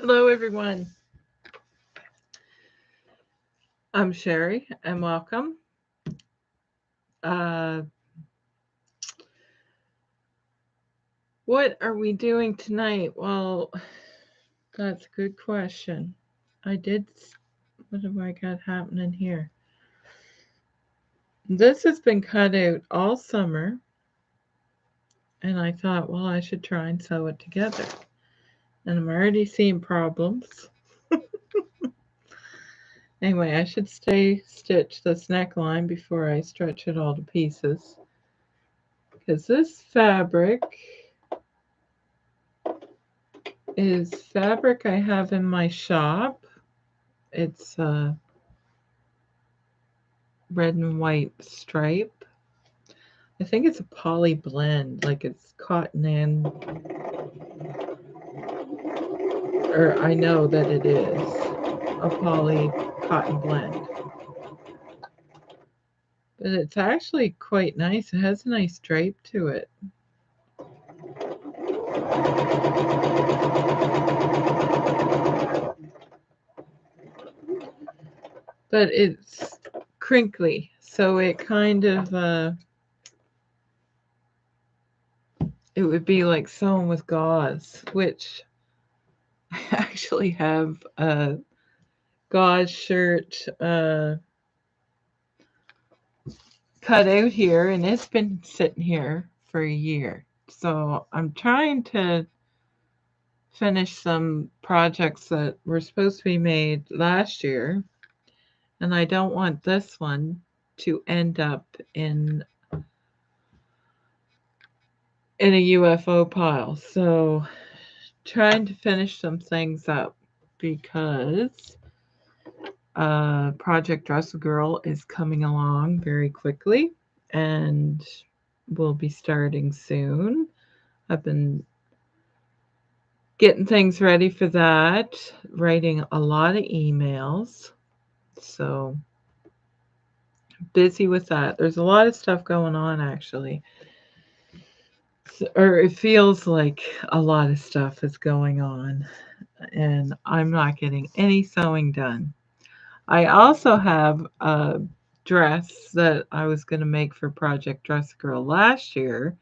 Hello, everyone. I'm Sherry, and welcome. Uh, what are we doing tonight? Well, that's a good question. I did. What have I got happening here? This has been cut out all summer, and I thought, well, I should try and sew it together. And I'm already seeing problems. Anyway, I should stitch this neckline before I stretch it all to pieces. Because this fabric is fabric I have in my shop. It's red and white stripe. I think it's a poly blend, like it's cotton and, or I know that it is a poly cotton blend. But it's actually quite nice. It has a nice drape to it. But it's crinkly, so it kind of, it would be like sewn with gauze, which I actually have a gauze shirt cut out here, and it's been sitting here for a year. So I'm trying to finish some projects that were supposed to be made last year, and I don't want this one to end up in a UFO pile. So trying to finish some things up because Project Dress a Girl is coming along very quickly and will be starting soon. I've been getting things ready for that, writing a lot of emails. So busy with that. There's a lot of stuff going on actually. Or it feels like a lot of stuff is going on, and I'm not getting any sewing done. I also have a dress that I was going to make for Project Dress Girl last year.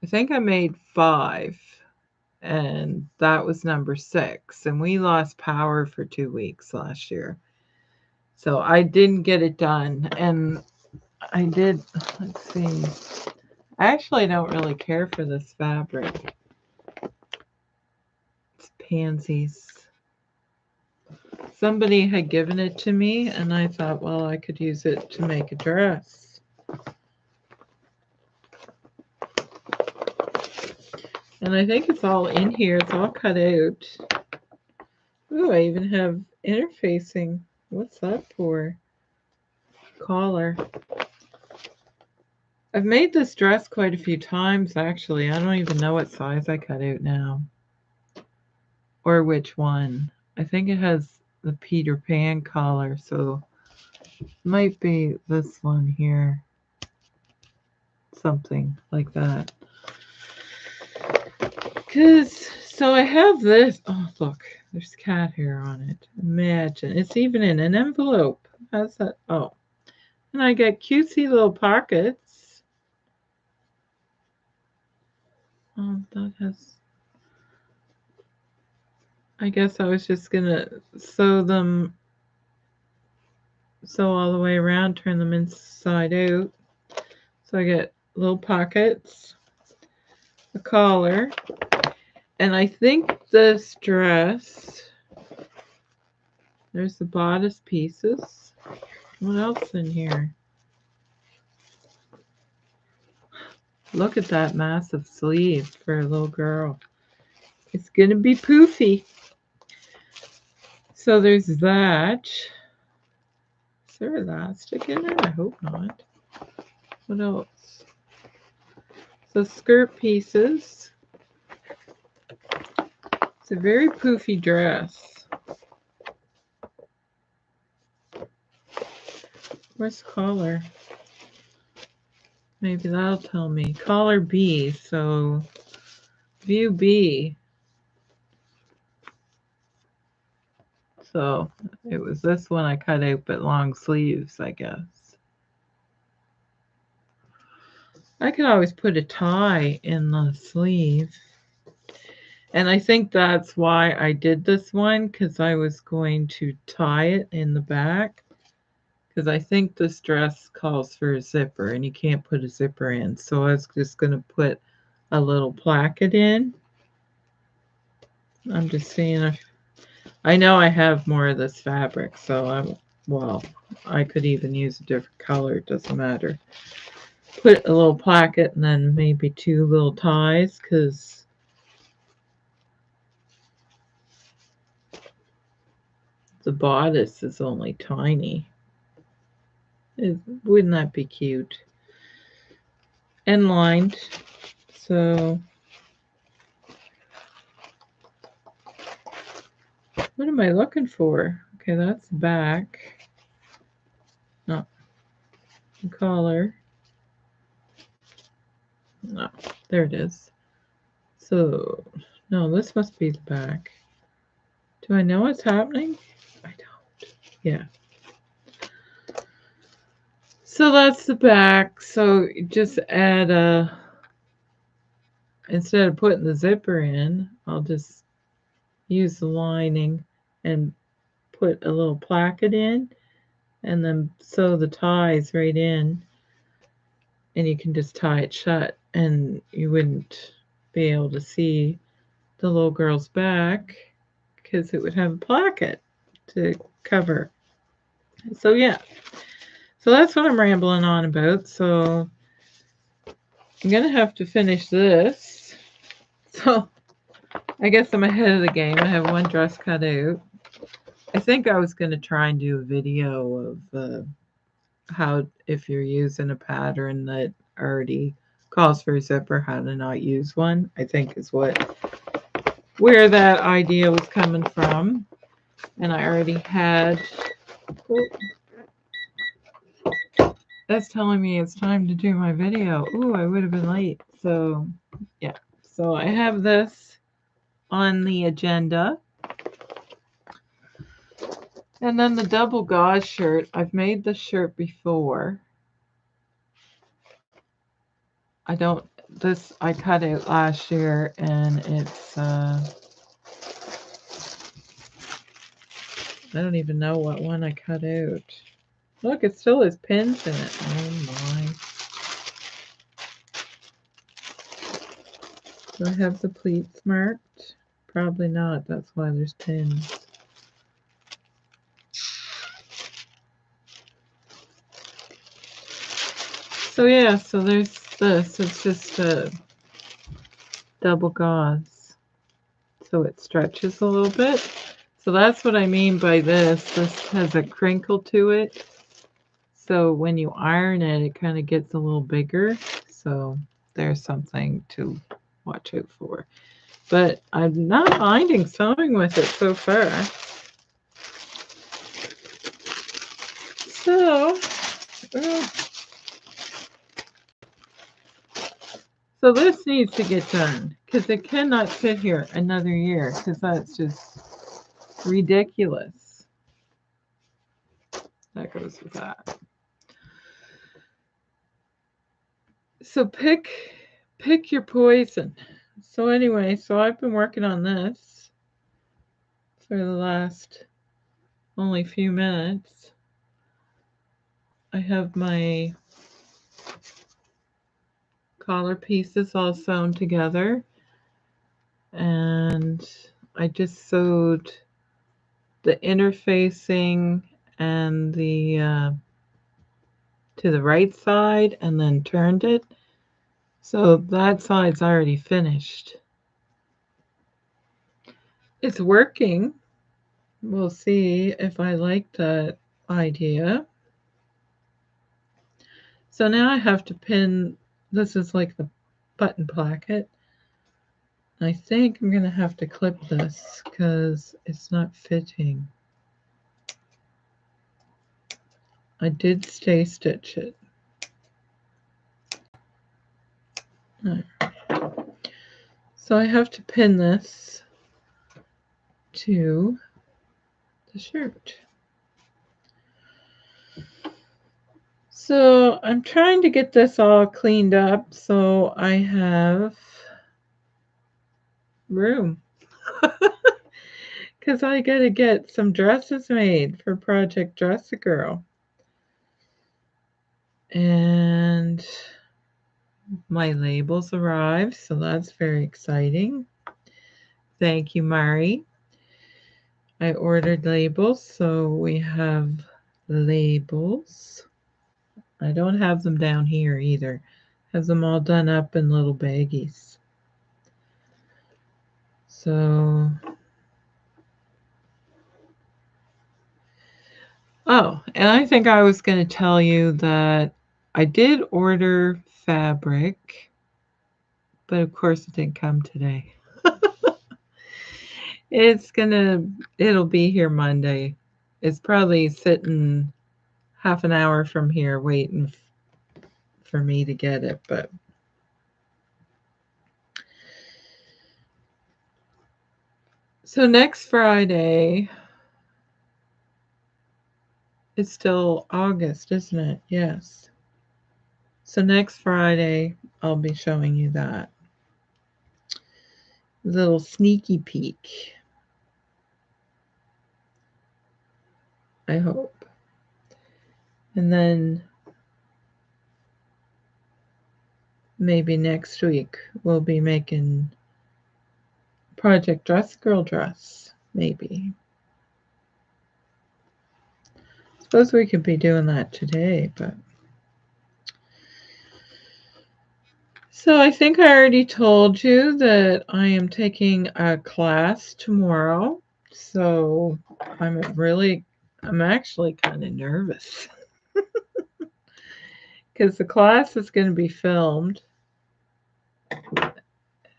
I think I made 5, and that was number 6. And we lost power for 2 weeks last year. So I didn't get it done. And I did, let's see. I actually don't really care for this fabric. It's pansies. Somebody had given it to me, and I thought, well, I could use it to make a dress. And I think it's all in here. It's all cut out. Ooh, I even have interfacing. What's that for? Collar. I've made this dress quite a few times, actually. I don't even know what size I cut out now. Or which one. I think it has the Peter Pan collar, so it might be this one here. Something like that. So I have this. Oh, look, there's cat hair on it. Imagine. It's even in an envelope. How's that? Oh. And I got cutesy little pockets. Oh, that has. I guess I was just going to sew all the way around, turn them inside out. So I get little pockets, a collar, and I think this dress, there's the bodice pieces. What else in here? Look at that massive sleeve for a little girl. It's going to be poofy. So there's that. Is there elastic in it? I hope not. What else? So skirt pieces. It's a very poofy dress. Where's collar? Maybe that'll tell me. Collar B, so view B. So it was this one I cut out, but long sleeves, I guess. I could always put a tie in the sleeve. And I think that's why I did this one, because I was going to tie it in the back. Because I think this dress calls for a zipper, and you can't put a zipper in. So I was just going to put a little placket in. I'm just seeing if I know I have more of this fabric, so I could even use a different color, it doesn't matter. Put a little placket and then maybe 2 little ties, because the bodice is only tiny. Wouldn't that be cute? And lined. So what am I looking for? Okay, that's the back. No, the collar. No, there it is. So, no, this must be the back. Do I know what's happening? I don't. Yeah. So that's the back. So just add instead of putting the zipper in, I'll just use the lining and put a little placket in and then sew the ties right in, and you can just tie it shut and you wouldn't be able to see the little girl's back because it would have a placket to cover. So yeah. So that's what I'm rambling on about. So I'm going to have to finish this. So I guess I'm ahead of the game. I have one dress cut out. I think I was going to try and do a video of how, if you're using a pattern that already calls for a zipper, how to not use one. I think is where that idea was coming from. And I already had... Oh, that's telling me it's time to do my video. Ooh, I would have been late. So, yeah. So I have this on the agenda. And then the double gauze shirt. I've made this shirt before. I cut it last year, and it's, I don't even know what one I cut out. Look, it still has pins in it. Oh my. Do I have the pleats marked? Probably not. That's why there's pins. So yeah, so there's this. It's just a double gauze. So it stretches a little bit. So that's what I mean by this. This has a crinkle to it. So when you iron it, it kind of gets a little bigger. So there's something to watch out for. But I'm not finding sewing with it so far. So this needs to get done because it cannot sit here another year because that's just ridiculous. That goes with that. So pick your poison. So anyway, so I've been working on this for the last only few minutes. I have my collar pieces all sewn together, and I just sewed the interfacing and the to the right side and then turned it. So that side's already finished. It's working. We'll see if I like that idea. So now I have to pin, this is like the button placket. I think I'm going to have to clip this because it's not fitting. I did stay stitch it. So I have to pin this to the shirt. So I'm trying to get this all cleaned up so I have room. Because I got to get some dresses made for Project Dress a Girl. And my labels arrived, so that's very exciting. Thank you, Mari. I ordered labels, so we have labels. I don't have them down here either. Have them all done up in little baggies. So, oh, and I think I was going to tell you that I did order fabric, but of course it didn't come today. It'll be here Monday. It's probably sitting half an hour from here waiting for me to get it, but so next Friday, it's still August, isn't it? Yes. So next Friday, I'll be showing you that. Little sneaky peek. I hope. And then maybe next week we'll be making Project Dress Girl dress. Maybe. Suppose we could be doing that today, but. So I think I already told you that I am taking a class tomorrow. So I'm actually kind of nervous because the class is going to be filmed.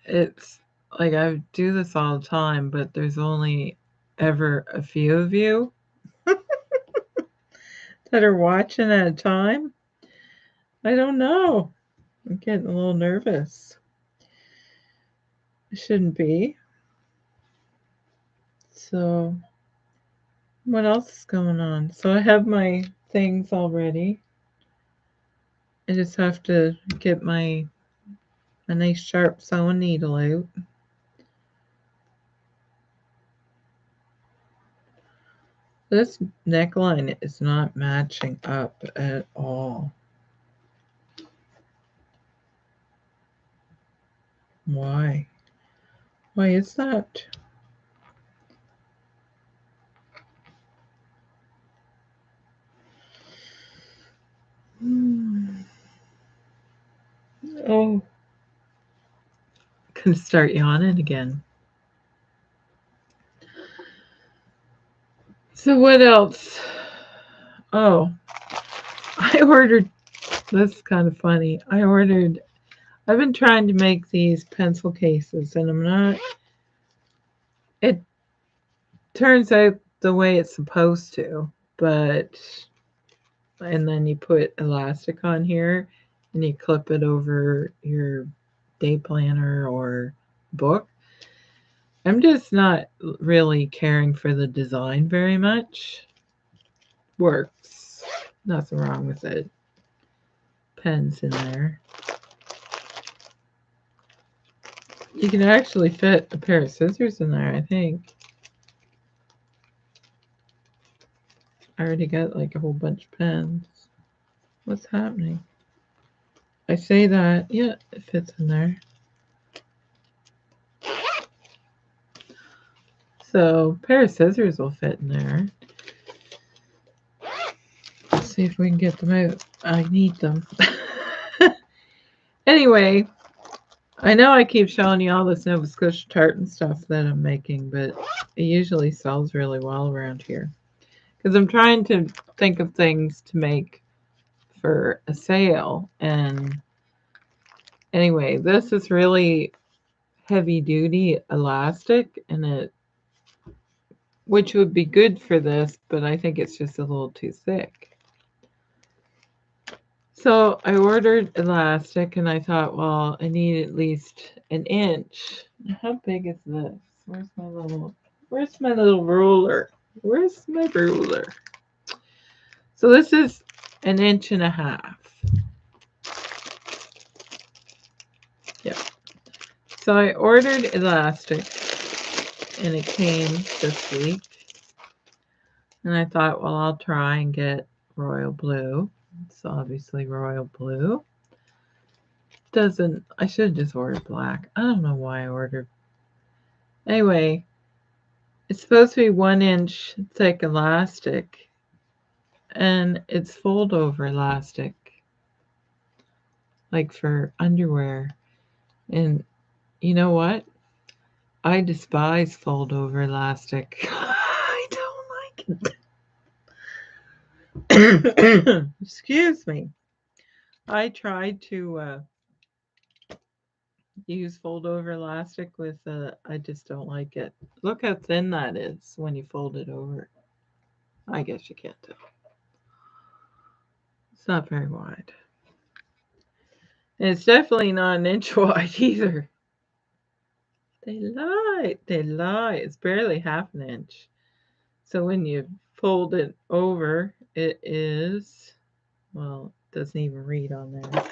It's like I do this all the time, but there's only ever a few of you that are watching at a time. I don't know. I'm getting a little nervous. I shouldn't be. So what else is going on? So I have my things all ready. I just have to get a nice sharp sewing needle out. This neckline is not matching up at all. Why? Why is that? Oh, can start yawning again. So what else? Oh, I ordered. That's kind of funny. I've been trying to make these pencil cases, and I'm not. It turns out the way it's supposed to, but and then you put elastic on here and you clip it over your day planner or book. I'm just not really caring for the design very much. Works. Nothing wrong with it. Pens in there. You can actually fit a pair of scissors in there, I think. I already got like a whole bunch of pens. What's happening? I say that, yeah, it fits in there. So, a pair of scissors will fit in there. Let's see if we can get them out. I need them. Anyway, I know I keep showing you all this Nova Scotia tartan stuff that I'm making, but it usually sells really well around here. Because I'm trying to think of things to make for a sale. And anyway, this is really heavy duty elastic, and which would be good for this, but I think it's just a little too thick. So I ordered elastic, and I thought, well, I need at least an inch. How big is this? Where's my little ruler? Where's my ruler? So this is 1.5 inches. Yep. So I ordered elastic and it came this week. And I thought, well, I'll try and get royal blue. It's obviously royal blue. I should have just ordered black. I don't know why I ordered. Anyway, it's supposed to be 1 inch thick elastic. And it's fold over elastic. Like for underwear. And you know what? I despise fold over elastic. I don't like it. Excuse me. I tried to use fold over elastic with I just don't like it. Look how thin that is when you fold it over. I guess you can't tell. It's not very wide. And it's definitely not 1 inch wide either. They lie. They lie. It's barely 1/2 inch. So when you fold it over, it is, well, it doesn't even read on there.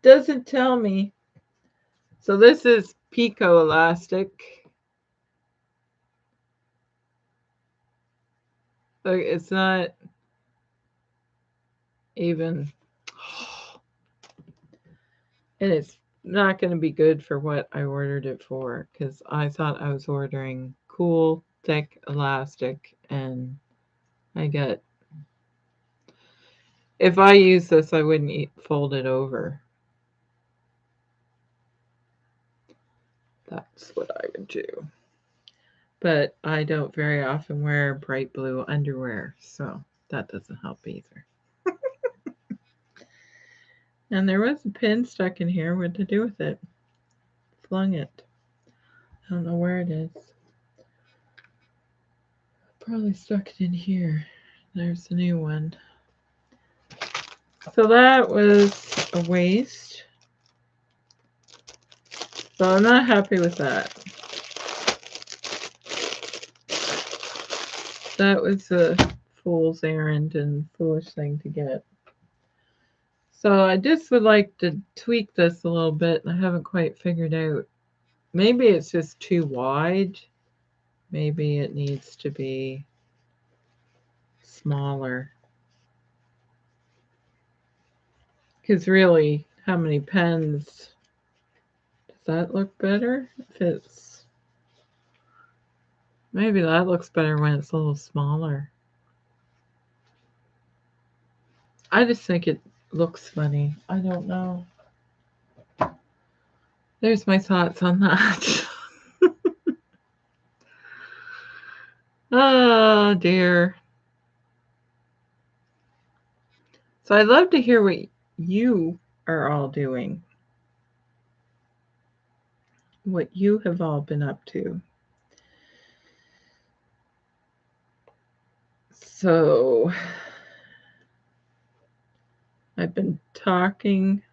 Doesn't tell me. So this is Pico elastic. It's not even, and it's not going to be good for what I ordered it for because I thought I was ordering cool, thick elastic, and I get, if I use this, I wouldn't fold it over. That's what I would do. But I don't very often wear bright blue underwear, so that doesn't help either. And there was a pin stuck in here. What to do with it? Flung it. I don't know where it is. Probably stuck it in here. There's the new one. So that was a waste. So I'm not happy with that. That was a fool's errand and foolish thing to get. So I just would like to tweak this a little bit, and I haven't quite figured out. Maybe it's just too wide. Maybe it needs to be smaller. Because really, how many pens? Does that look better? If it's, maybe that looks better when it's a little smaller. I just think it looks funny. I don't know. There's my thoughts on that. Oh dear. So I'd love to hear what you are all doing. What you have all been up to. So I've been talking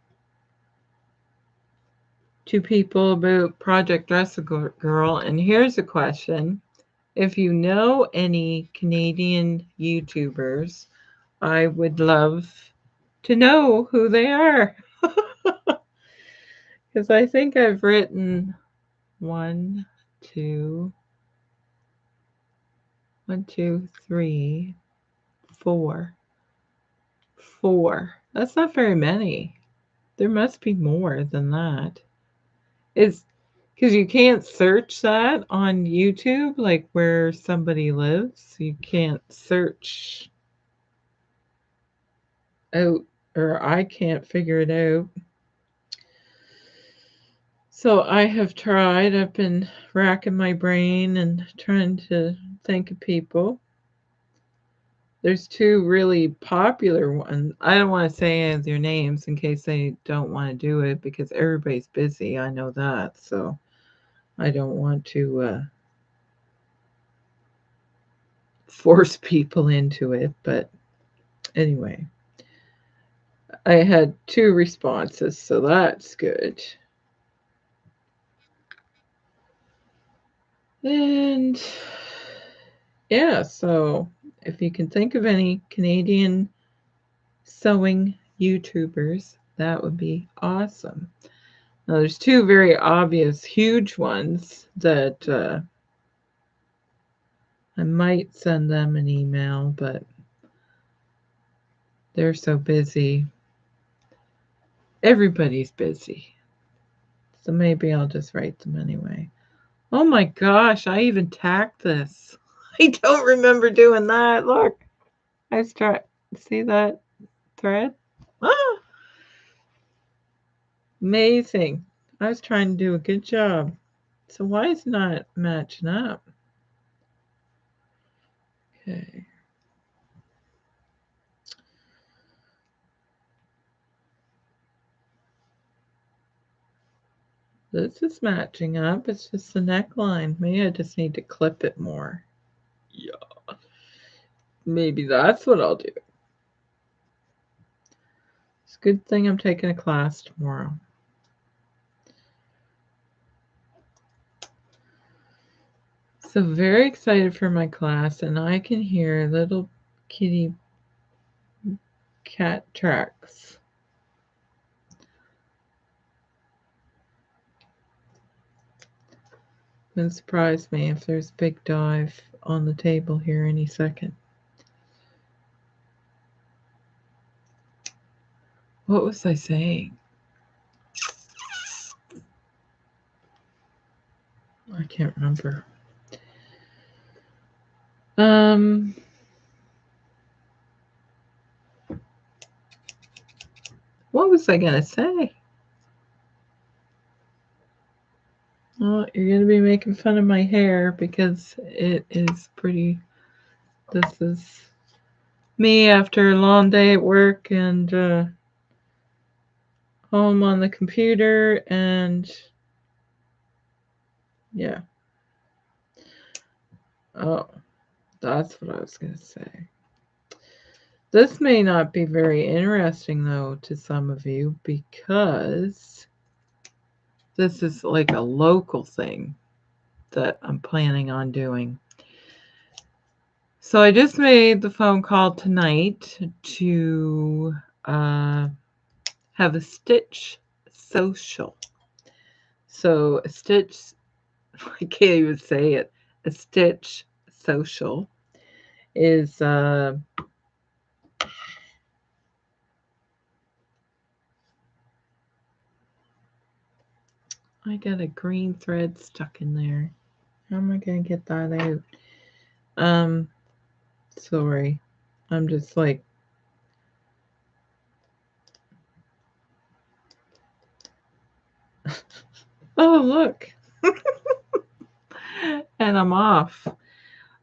to people about Project Dress a Girl, and here's a question. If you know any Canadian YouTubers, I would love to know who they are. Because I think I've written 1, 2, 1, 2, 3, 4. 4. That's not very many. There must be more than that. It's because you can't search that on YouTube, like where somebody lives. You can't search out, or I can't figure it out. So I have tried. I've been racking my brain and trying to think of people. There's 2 really popular ones. I don't want to say their names in case they don't want to do it because everybody's busy. I know that. So I don't want to force people into it. But anyway, I had 2 responses, so that's good. And yeah, so if you can think of any Canadian sewing YouTubers, that would be awesome. Now, there's two very obvious, huge ones that I might send them an email, but they're so busy. Everybody's busy. So maybe I'll just write them anyway. Oh my gosh, I even tacked this. I don't remember doing that. Look, I was trying. See that thread? Ah, amazing. I was trying to do a good job. So why is it not matching up? Okay. This is matching up. It's just the neckline. Maybe I just need to clip it more. Yeah. Maybe that's what I'll do. It's a good thing I'm taking a class tomorrow. So very excited for my class, and I can hear little kitty cat tracks. Wouldn't surprise me if there's a big dive on the table here any second. What was I saying? I can't remember. What was I gonna say? Well, you're gonna be making fun of my hair because it is pretty. This is me after a long day at work and home on the computer, and yeah. Oh, that's what I was gonna say. This may not be very interesting though to some of you because this is like a local thing that I'm planning on doing. So I just made the phone call tonight to have a stitch social. So a stitch, I can't even say it. A stitch social is I got a green thread stuck in there. How am I gonna get that out? Sorry. I'm just like oh look. And I'm off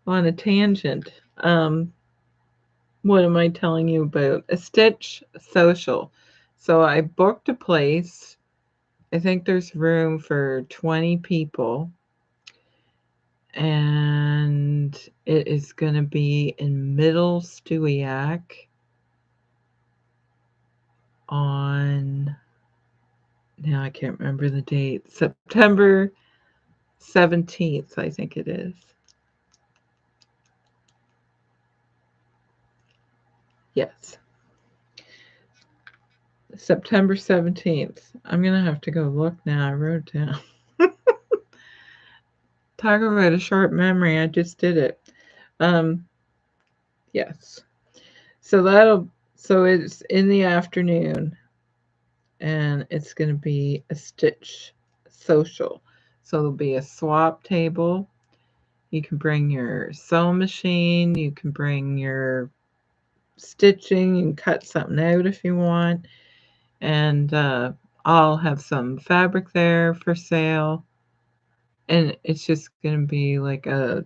on a tangent. What am I telling you about? A stitch social. So I booked a place. I think there's room for 20 people. And it is going to be in Middle Stewiacke on, now I can't remember the date, September 17th, I think it is. Yes. September 17th. I'm going to have to go look now. I wrote it down. Talk about a sharp memory. I just did it. Yes. So it's in the afternoon and it's going to be a stitch social. So there'll be a swap table. You can bring your sewing machine, you can bring your stitching, you can cut something out if you want. And I'll have some fabric there for sale. And it's just going to be like a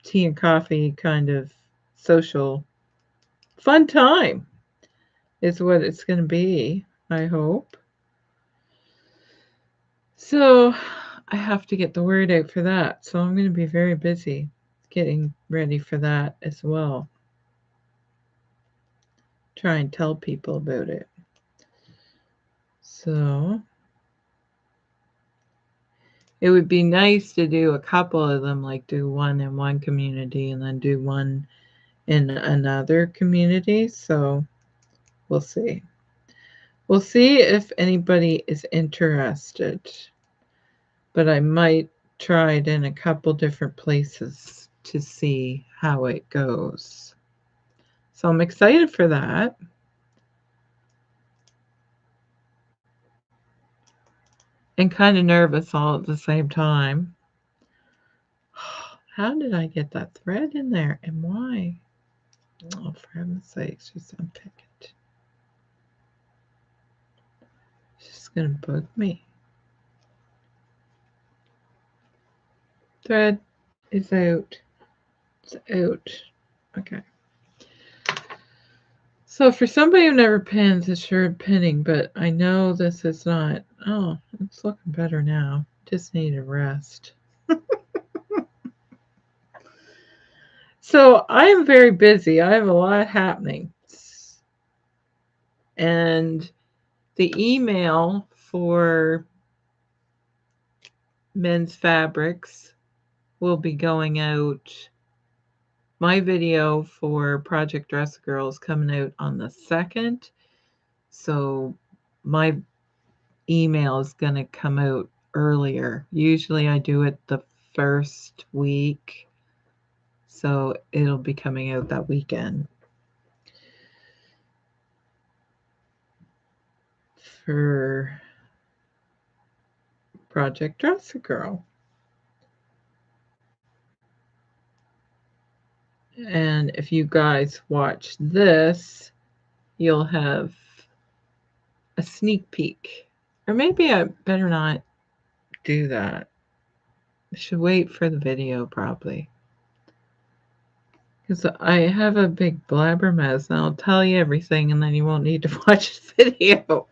tea and coffee kind of social fun time is what it's going to be, I hope. So I have to get the word out for that. So I'm going to be very busy getting ready for that as well. Try and tell people about it. So It would be nice to do a couple of them, like do one in one community and then do one in another community. So we'll see. We'll see if anybody is interested. But I might try it in a couple different places to see how it goes. So I'm excited for that. And kind of nervous all at the same time. How did I get that thread in there and why? Oh, for heaven's sakes, just unpick it. It's just gonna bug me. Thread is out. It's out. Okay. So for somebody who never pins, it's sure pinning, but I know this is not. Oh, it's looking better now. Just need a rest. So I am very busy. I have a lot happening. And the email for Men's Fabrics will be going out. My video for Project Dress Girl is coming out on the 2nd. So my email is going to come out earlier. Usually I do it the first week. So it'll be coming out that weekend. For Project Dress Girl. And if you guys watch this, you'll have a sneak peek. Or maybe I better not do that. I should wait for the video probably. Because I have a big blabbermouth and I'll tell you everything and then you won't need to watch the video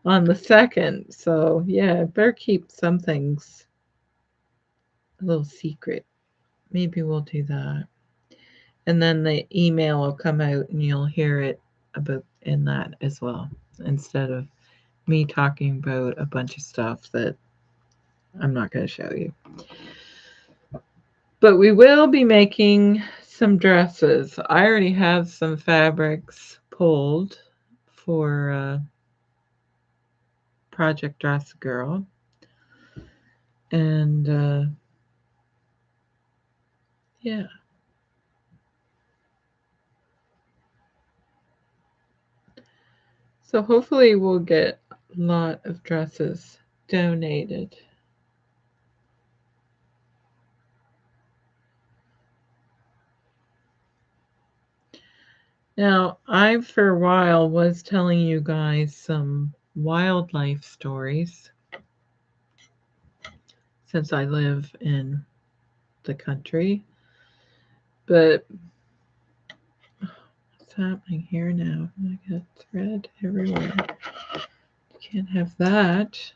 on the 2nd. So yeah, I better keep some things a little secret. Maybe we'll do that. And then the email will come out and you'll hear it about in that as well, instead of me talking about a bunch of stuff that I'm not going to show you. But we will be making some dresses. I already have some fabrics pulled for Project Dress Girl. And yeah. So hopefully we'll get a lot of dresses donated. Now, I for a while was telling you guys some wildlife stories since I live in the country. But what's happening here now? I got thread everywhere. Can't have that.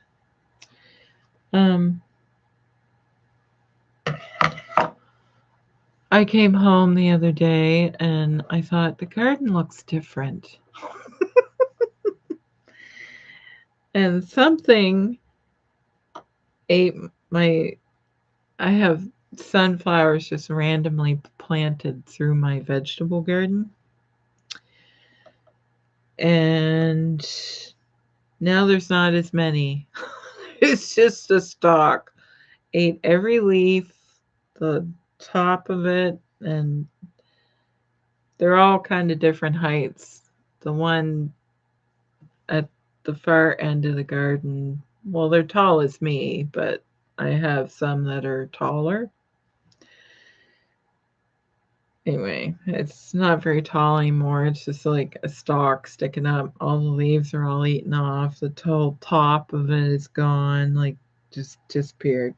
I came home the other day and I thought the garden looks different. And something ate I have sunflowers just randomly planted through my vegetable garden. And now there's not as many. It's just a stalk. Ate every leaf, the top of it, and they're all kind of different heights. The one at the far end of the garden, well, they're tall as me, but I have some that are taller. Anyway, it's not very tall anymore. It's just like a stalk sticking up. All the leaves are all eaten off. The whole top of it is gone, like just disappeared.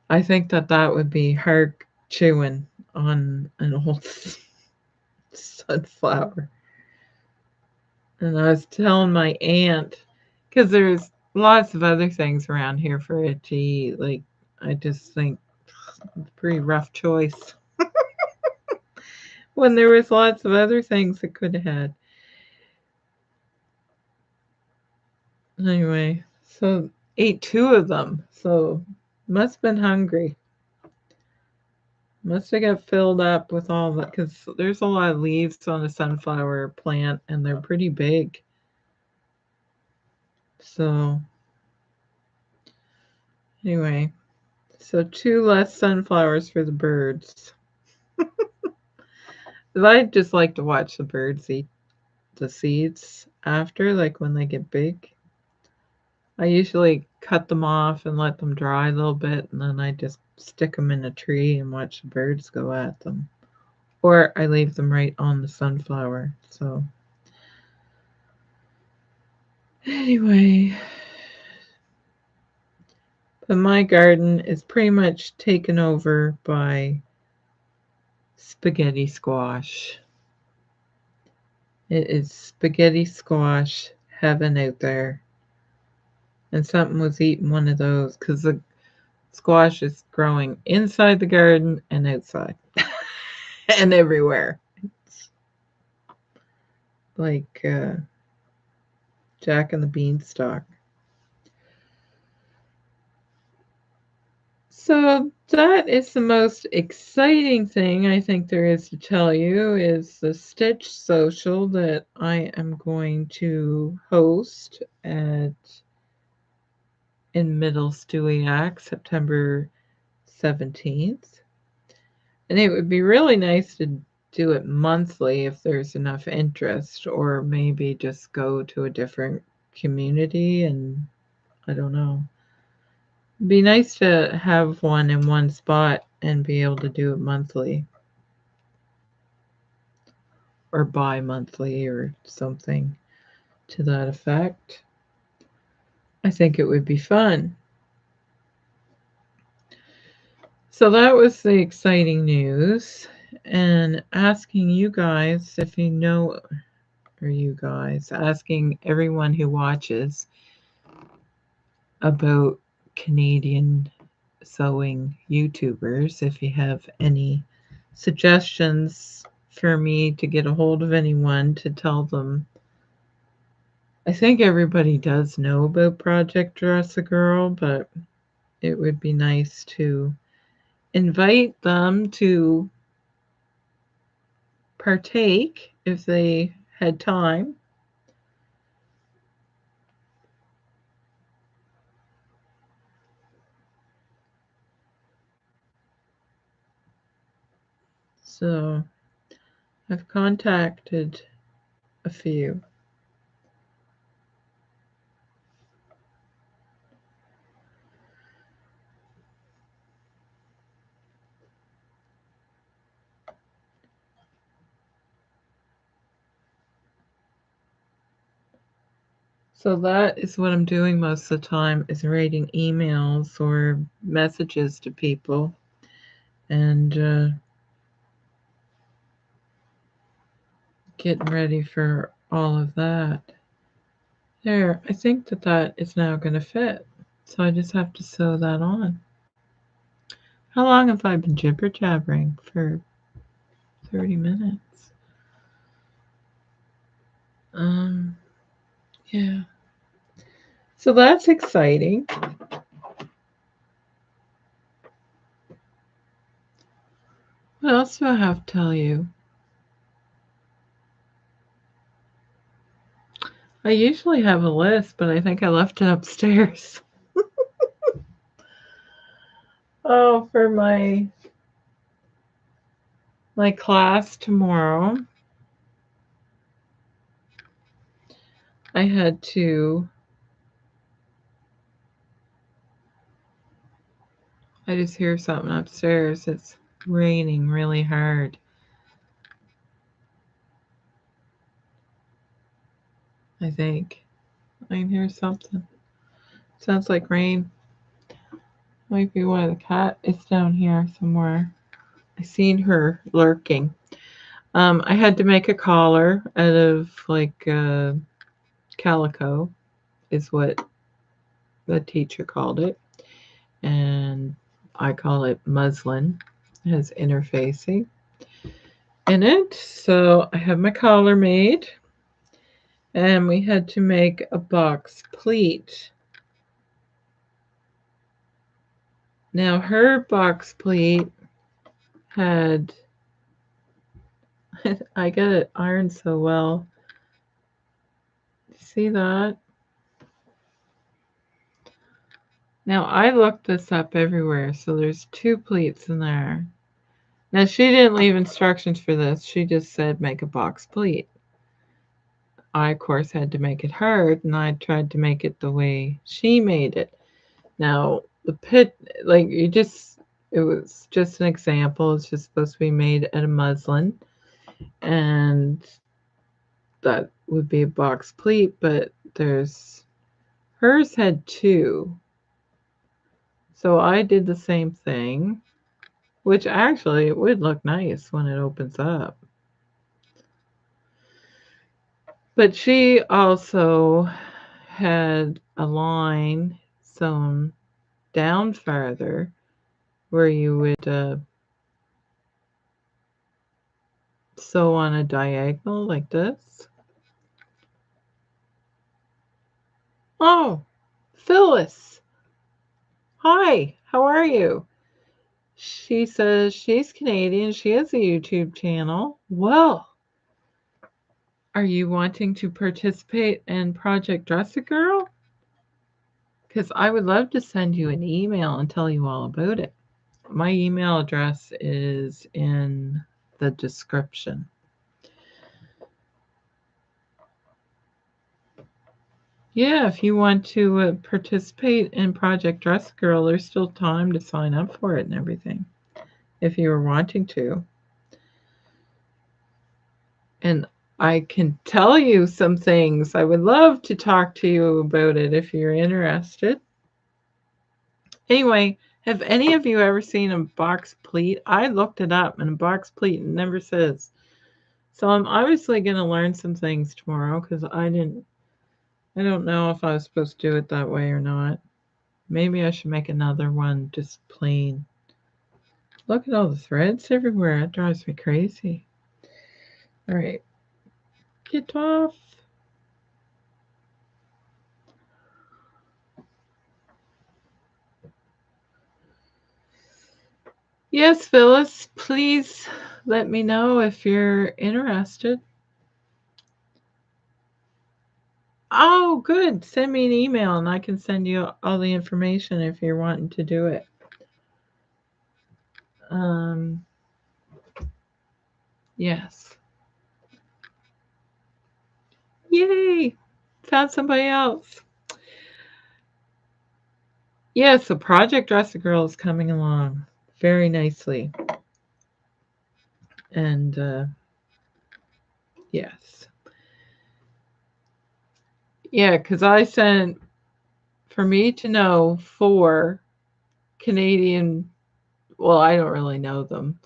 I think that would be hard chewing on an old sunflower. And I was telling my aunt, because there's lots of other things around here for it to eat. Like, I just think it's a pretty rough choice. When there was lots of other things it could have had. Anyway, so ate 2 of them, so must have been hungry. Must have got filled up with all that because there's a lot of leaves on a sunflower plant and they're pretty big. So, anyway, so 2 less sunflowers for the birds. 'Cause I just like to watch the birds eat the seeds after, like when they get big. I usually cut them off and let them dry a little bit, and then I just stick them in a tree and watch the birds go at them. Or I leave them right on the sunflower. So, anyway, but my garden is pretty much taken over by spaghetti squash. It is spaghetti squash heaven out there. And something was eating one of those because the squash is growing inside the garden and outside and everywhere. It's like Jack and the Beanstalk. So that is the most exciting thing I think there is to tell you is the Stitch Social that I am going to host at in Middle Stewiacke, September 17th. And it would be really nice to do it monthly if there's enough interest, or maybe just go to a different community and I don't know. It'd be nice to have one in one spot and be able to do it monthly or bi-monthly or something to that effect. I think it would be fun. So that was the exciting news, and asking you guys if you know, or you guys, asking everyone who watches about Canadian sewing YouTubers if you have any suggestions for me to get a hold of anyone to tell them. I think everybody does know about Project Dress a Girl, but it would be nice to invite them to partake if they had time. So I've contacted a few. So that is what I'm doing most of the time is writing emails or messages to people and getting ready for all of that. There, I think that that is now going to fit. So I just have to sew that on. How long have I been jibber jabbering? For 30 minutes. Yeah. So that's exciting. What else do I have to tell you? I usually have a list, but I think I left it upstairs. Oh, for my class tomorrow, I had to. I just hear something upstairs. It's raining really hard. I think I can hear something. Sounds like rain. Might be why the cat is down here somewhere. I seen her lurking. I had to make a collar out of like calico, is what the teacher called it, and I call it muslin. It has interfacing in it. So I have my collar made, and we had to make a box pleat. Now her box pleat had, I got it ironed so well. See that? Now I looked this up everywhere, so there's 2 pleats in there. Now she didn't leave instructions for this. She just said make a box pleat. I of course had to make it hard, and I tried to make it the way she made it. Now the pit, like it was just an example. It's just supposed to be made out of muslin, and that would be a box pleat. But there's hers had 2, so I did the same thing, which actually it would look nice when it opens up. But she also had a line sewn down farther where you would sew on a diagonal like this. Oh, Phyllis. Hi, how are you? She says she's Canadian. She has a YouTube channel. Well, are you wanting to participate in Project Dress a Girl? Because I would love to send you an email and tell you all about it. My email address is in the description. Yeah, if you want to participate in Project Dress Girl, there's still time to sign up for it and everything, if you were wanting to. And I can tell you some things. I would love to talk to you about it if you're interested. Anyway, have any of you ever seen a box pleat? I looked it up, and a box pleat never says. So I'm obviously going to learn some things tomorrow because I don't know if I was supposed to do it that way or not. Maybe I should make another one just plain. Look at all the threads everywhere. It drives me crazy. All right. Get off. Yes, Phyllis, please let me know if you're interested. Oh, good. Send me an email and I can send you all the information if you're wanting to do it. Yes. Yay! Found somebody else. Yes, the Project Dress a Girl is coming along very nicely. And yes. Yeah, because I sent, for me to know 4 Canadian, well, I don't really know them,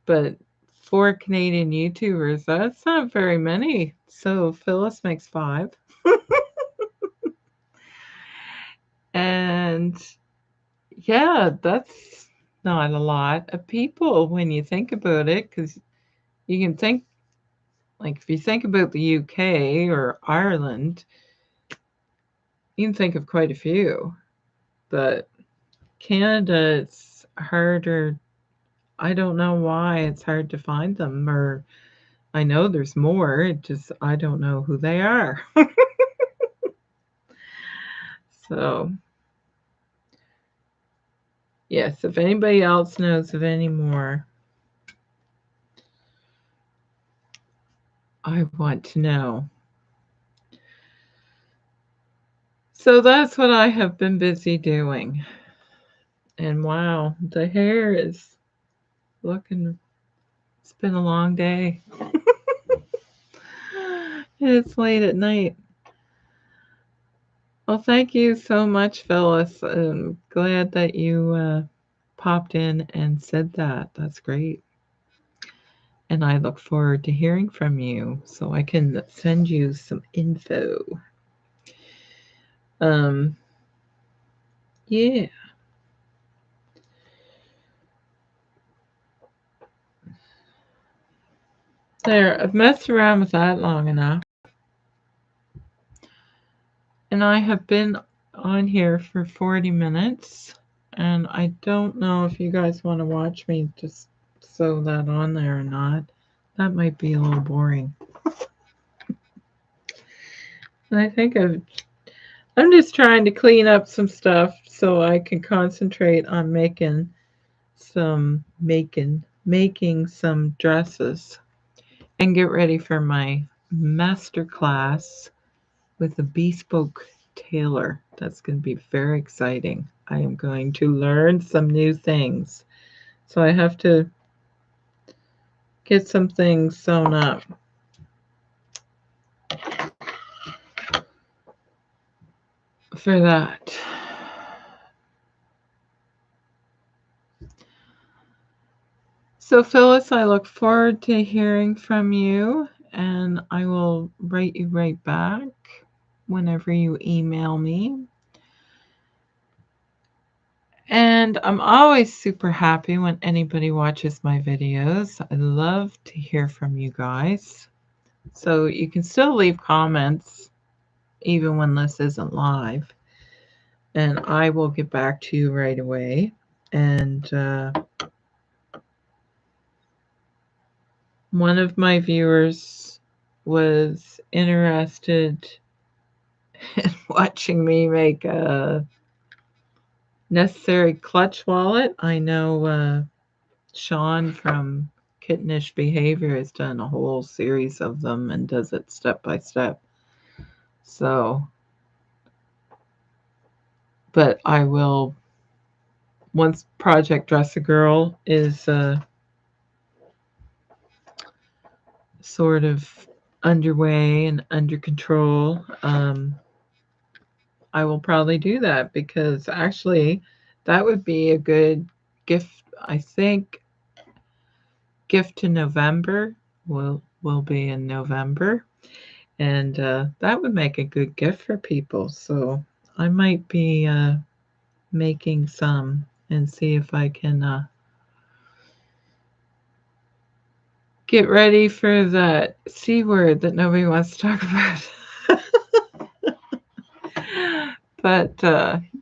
but 4 Canadian YouTubers, that's not very many. So Phyllis makes 5. And yeah, that's not a lot of people when you think about it, because you can think, like, if you think about the UK or Ireland, you can think of quite a few. But Canada, it's harder. I don't know why it's hard to find them, or I know there's more, it just I don't know who they are. So, yes, if anybody else knows of any more, I want to know. So that's what I have been busy doing. And wow, the hair is looking, it's been a long day. It's late at night. Well, thank you so much, Phyllis. I'm glad that you popped in and said that. That's great. And I look forward to hearing from you so I can send you some info. Yeah. There, I've messed around with that long enough. And I have been on here for 40 minutes. And I don't know if you guys want to watch me just sew that on there or not. That might be a little boring. And I think I'm just trying to clean up some stuff so I can concentrate on making some dresses and get ready for my master class with a bespoke tailor. That's going to be very exciting. I am going to learn some new things. So I have to get some things sewn up. For that. So, Phyllis, I look forward to hearing from you, and I will write you right back whenever you email me. And I'm always super happy when anybody watches my videos. I love to hear from you guys. So you can still leave comments even when this isn't live. And I will get back to you right away. And one of my viewers was interested in watching me make a necessary clutch wallet. I know Sean from Kittenish Behavior has done a whole series of them and does it step by step. So, but I will, once Project Dress a Girl is sort of underway and under control, I will probably do that because actually that would be a good gift. I think gift to November will be in November, and that would make a good gift for people. So I might be making some and see if I can get ready for that C word that nobody wants to talk about. But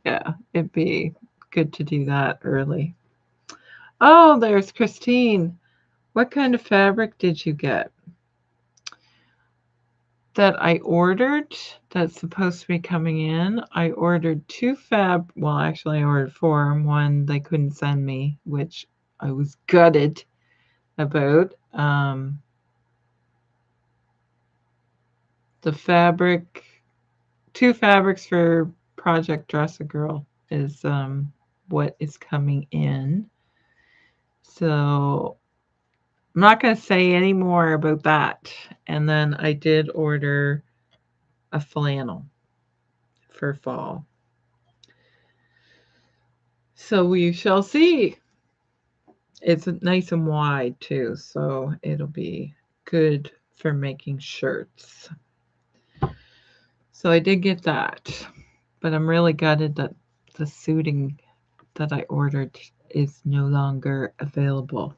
yeah, it'd be good to do that early. Oh, there's Christine. What kind of fabric did you get? That I ordered that's supposed to be coming in. I ordered well, actually I ordered 4. One they couldn't send me, which I was gutted about. The fabric, 2 fabrics for Project Dress a Girl is what is coming in. So I'm not going to say any more about that. And then I did order a flannel for fall. So we shall see. It's nice and wide too, so it'll be good for making shirts. So I did get that, but I'm really gutted that the suiting that I ordered is no longer available.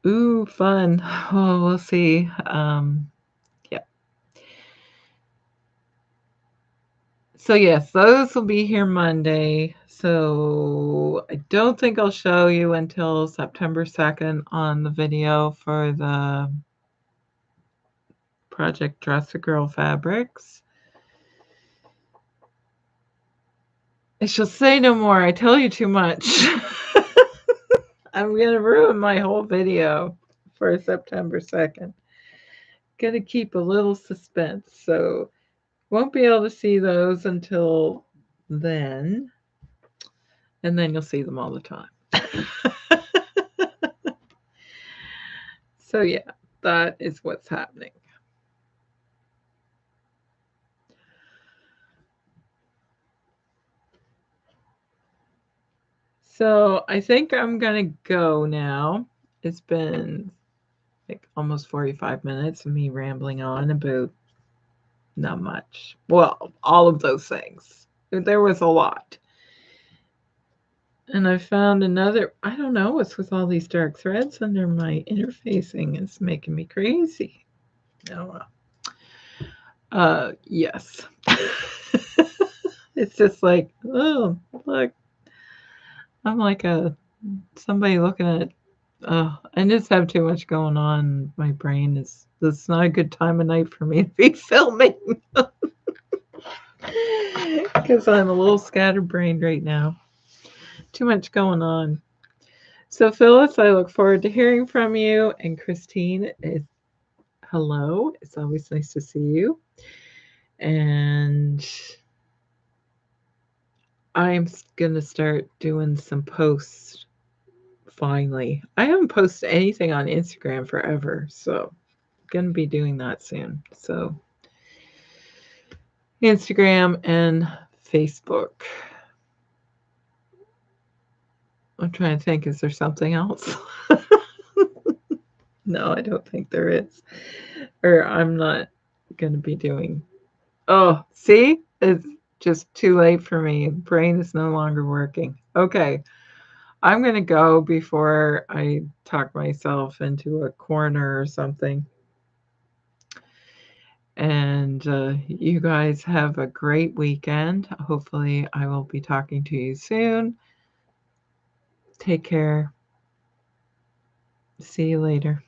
Ooh, fun. Oh, we'll see. Yeah. So yes, those will be here Monday. So I don't think I'll show you until September 2nd on the video for the Project Dress a Girl fabrics. I shall say no more. I tell you too much. I'm going to ruin my whole video for September 2nd. Going to keep a little suspense. So won't be able to see those until then. And then you'll see them all the time. So yeah, that is what's happening. So I think I'm going to go now. It's been like almost 45 minutes of me rambling on about not much. Well, all of those things. There was a lot. And I found another, I don't know what's with all these dark threads under my interfacing. It's making me crazy. Oh well. Yes. It's just like, oh, look, I'm like somebody looking at. Oh, I just have too much going on. My brain is. It's not a good time of night for me to be filming because I'm a little scatterbrained right now. Too much going on. So, Phyllis, I look forward to hearing from you. And Christine, hello. It's always nice to see you. And I'm going to start doing some posts finally. I haven't posted anything on Instagram forever, so I'm going to be doing that soon. So, Instagram and Facebook. I'm trying to think, is there something else? No, I don't think there is. Or I'm not going to be doing. Oh, see? It's just too late for me. Brain is no longer working. Okay. I'm going to go before I talk myself into a corner or something. And you guys have a great weekend. Hopefully, I will be talking to you soon. Take care. See you later.